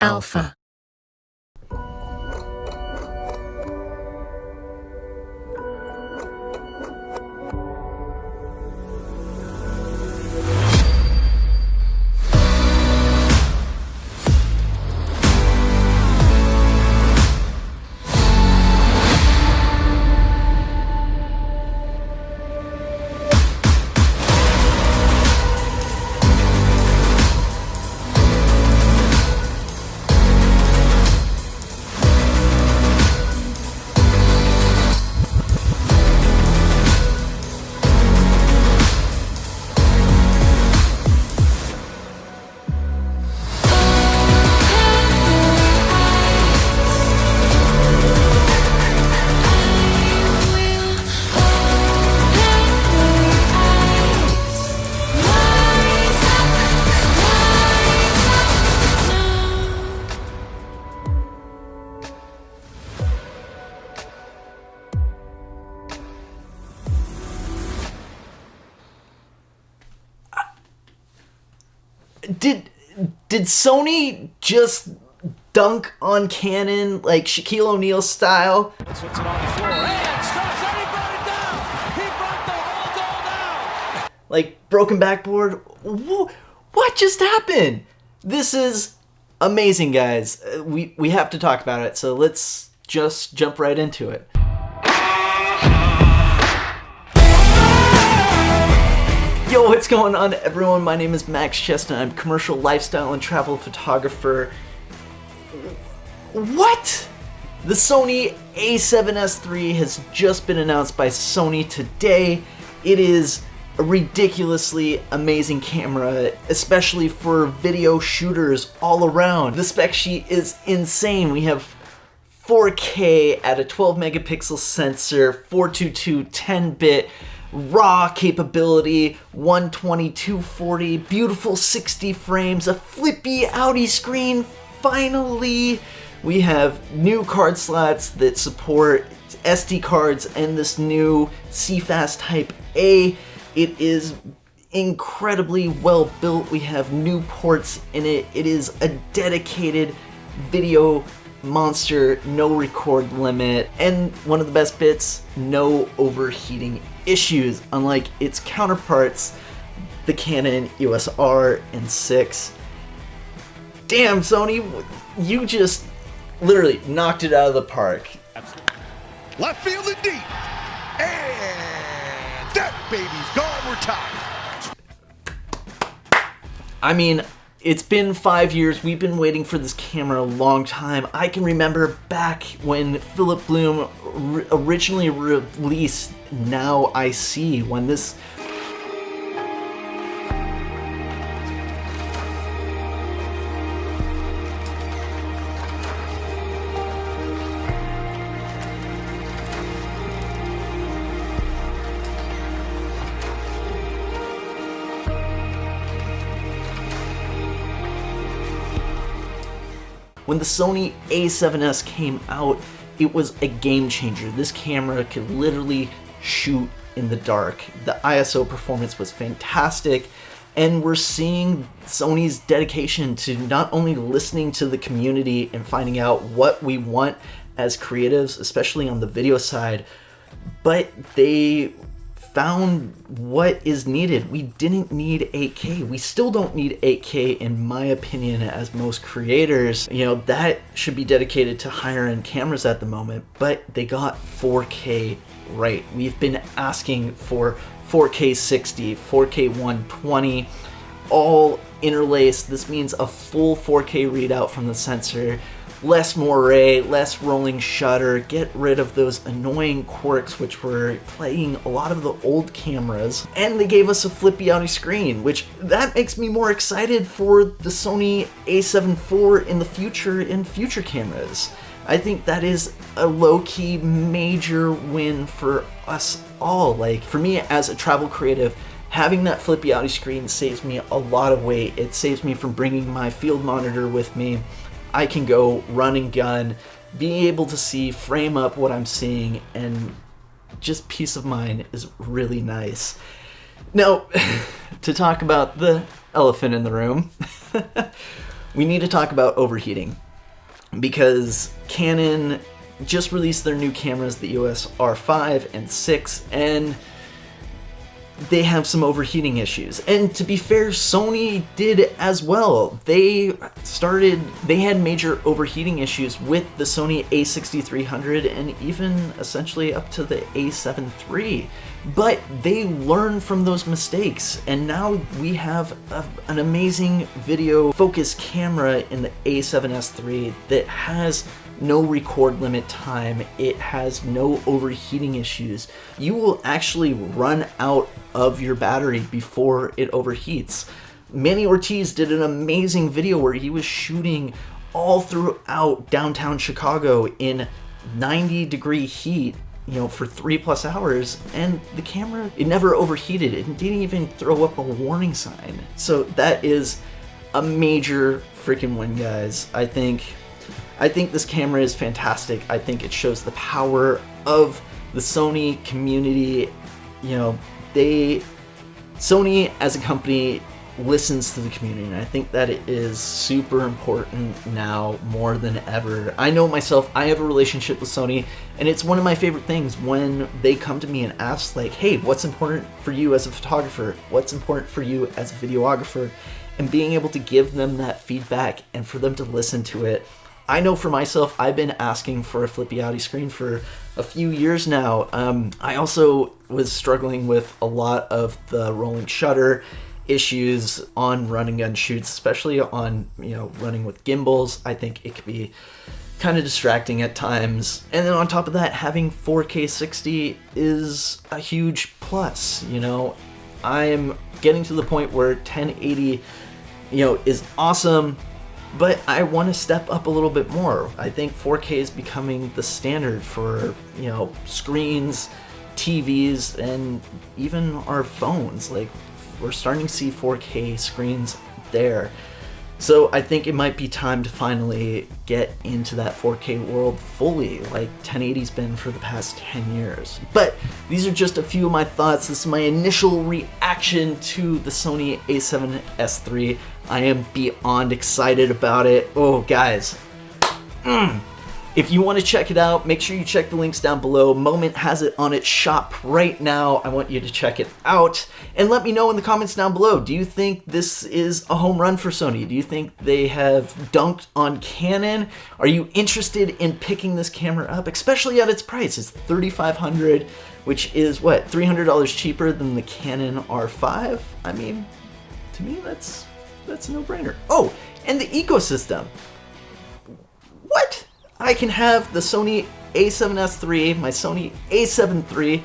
Alpha. Did Sony just dunk on Canon like Shaquille O'Neal style? Puts it on the floor. And stops and he brought it down. He brought the whole goal down. Like broken backboard? What just happened? This is amazing, guys. We have to talk about it, so let's just jump right into it. Yo, what's going on, everyone? My name is Max Chestnut. I'm a commercial lifestyle and travel photographer. What? The Sony A7S III has just been announced by Sony today. It is a ridiculously amazing camera, especially for video shooters all around. The spec sheet is insane. We have 4K at a 12 megapixel sensor, 422 10-bit, raw capability, 120, 240, beautiful 60 frames, a flippy outie screen, finally! We have new card slots that support SD cards and this new CFast Type A. It is incredibly well built. We have new ports in it. It is a dedicated video monster, no record limit, and one of the best bits, no overheating issues, unlike its counterparts, the Canon EOS R and 6. Damn, Sony, you just literally knocked it out of the park. Absolutely. Left field and deep. And that baby's gone. We're tied. I mean, it's been 5 years. We've been waiting for this camera a long time. I can remember back when Philip Bloom originally released Now I See, when this When the Sony A7S came out, it was a game changer. This camera could literally shoot in the dark. The ISO performance was fantastic, and we're seeing Sony's dedication to not only listening to the community and finding out what we want as creatives, especially on the video side, but they found what is needed. We didn't need 8K. We still don't need 8K in my opinion as most creators. You know, that should be dedicated to higher end cameras at the moment, but they got 4K right. We've been asking for 4K 60, 4K 120, all interlaced. This means a full 4K readout from the sensor, less moire, less rolling shutter, get rid of those annoying quirks which were plaguing a lot of the old cameras, and they gave us a flippy outie screen, which that makes me more excited for the Sony A7 IV in the future in future cameras. I think that is a low-key major win for us all. Like, for me as a travel creative, having that flippy outie screen saves me a lot of weight. It saves me from bringing my field monitor with me. I can go run and gun, be able to see, frame up what I'm seeing, and just peace of mind is really nice. Now, to talk about the elephant in the room, we need to talk about overheating, because Canon just released their new cameras, the EOS R5 and 6, and they have some overheating issues. And to be fair, Sony did as well. They had major overheating issues with the Sony A6300 and even essentially up to the A7 III. But they learned from those mistakes, and now we have an amazing video focus camera in the A7S III that has no record limit time. It has no overheating issues. You will actually run out of your battery before it overheats. Manny Ortiz did an amazing video where he was shooting all throughout downtown Chicago in 90-degree heat, for 3+ hours, and the camera, it never overheated. It didn't even throw up a warning sign. So that is a major freaking win, guys. I think this camera is fantastic. I think it shows the power of the Sony community. Sony as a company listens to the community, and I think that it is super important now more than ever. I know myself, I have a relationship with Sony, and it's one of my favorite things when they come to me and ask, like, hey, what's important for you as a photographer? What's important for you as a videographer? And being able to give them that feedback and for them to listen to it. I know for myself, I've been asking for a flippy-outy screen for a few years now. I also was struggling with a lot of the rolling shutter issues on run and gun shoots, especially on running with gimbals. I think it could be kind of distracting at times. And then on top of that, having 4K 60 is a huge plus. I'm getting to the point where 1080 is awesome, but I want to step up a little bit more. I think 4K is becoming the standard for screens, TVs, and even our phones. Like, we're starting to see 4K screens there. So I think it might be time to finally get into that 4K world fully, like 1080's been for the past 10 years. But these are just a few of my thoughts. This is my initial reaction to the Sony A7S III. I am beyond excited about it. Oh, guys. If you want to check it out, make sure you check the links down below. Moment has it on its shop right now. I want you to check it out. And let me know in the comments down below. Do you think this is a home run for Sony? Do you think they have dunked on Canon? Are you interested in picking this camera up, especially at its price? It's $3,500, which is what, $300 cheaper than the Canon R5? I mean, to me, that's a no-brainer. Oh, and the ecosystem. What? I can have the Sony A7S III, my Sony A7 III,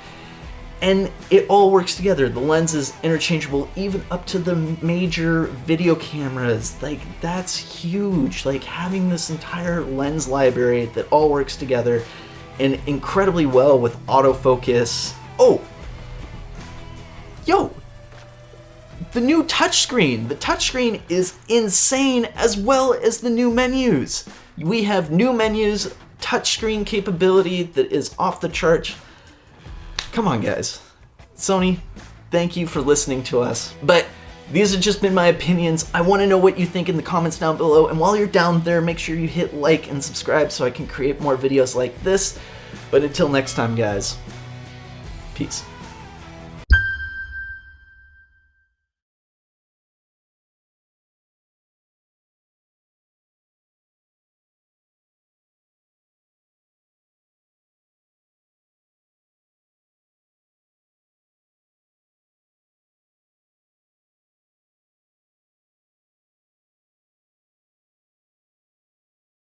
and it all works together. The lens is interchangeable even up to the major video cameras. Like, that's huge. Like, having this entire lens library that all works together and incredibly well with autofocus. Oh! Yo! The new touchscreen. The touchscreen is insane, as well as the new menus. We have new menus, touchscreen capability that is off the charts. Come on, guys. Sony, thank you for listening to us. But these have just been my opinions. I want to know what you think in the comments down below. And while you're down there, make sure you hit like and subscribe so I can create more videos like this. But until next time, guys, peace.